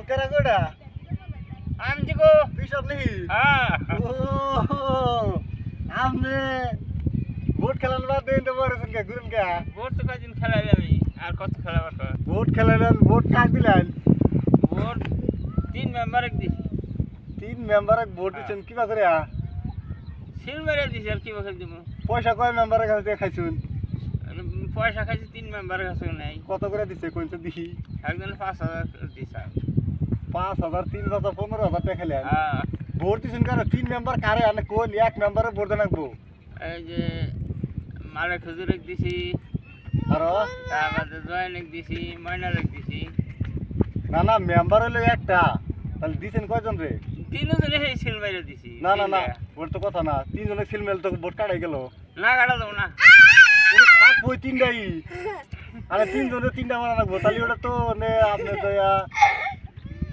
करा गोड़ा आमची को बिशप नहीं हाँ ओ हमने वोट खेलन बाद देन तो बारे सुन के गुरन क्या ভোট তো কদিন খেলা যাবে আর কত খেলা বাকি वोट खेलन वोट काट दिलान ভোট 3 মেম্বার দিছি 3 मेंबर वोट दिसन की बात रे সিল মেরে দিছি আর কি বকল দিব पैसा कय मेंबर কাছে দেখাইছুন পয়সা খাইছি 3 মেম্বার কাছে নাই কত করে দিছে কোনটা দিহি একজন 5000 দিছা 5000 3000 15000 টাকা খেলেন হ্যাঁ ভোট দিছেন কারে 3 মেম্বার কারে আনে কোন এক মেম্বারে ভোট দেন রাখবো এই যে মালে খুজুরক দিছি আর তারপরে জয়নিক দিছি ময়নালক দিছি না না মেম্বার হলো একটা তাহলে দিছেন কয়জন রে তিনজনে এই সিল মেরে দিছি না না না ওর তো কথা না তিনজনে সিলমেল তো ভোট কাটাই গেল না কাটা দাও না থাকবো তিনটাই আরে তিনজনে তিনটা মারা রাখবো তাহলে ওটা তো নে আপনার দয়া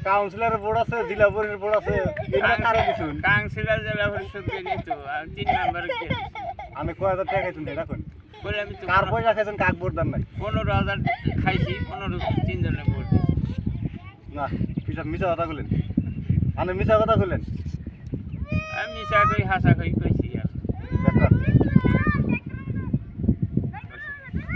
কাউন্সিলরের বোর্ড আছে জেলা বোর্ডের বোর্ড আছে এটা কারে দিছুন কাউন্সিলর জেলা পরিষদ দিয়ে নিত আর 3 মেম্বার কে আমি কয় হাজার টাকা খাইছুন দেখুন বলে আমি তো কার পয়সা খাইছেন কাক ভোট দেন নাই 15000 খাইছি 15 তিনজনে ভোট দিছি না পিছা মিছা কথা কইলেন আমি মিছা কথা কইলেন আমি মিছা কই হাসা কই কইছি আর দেখো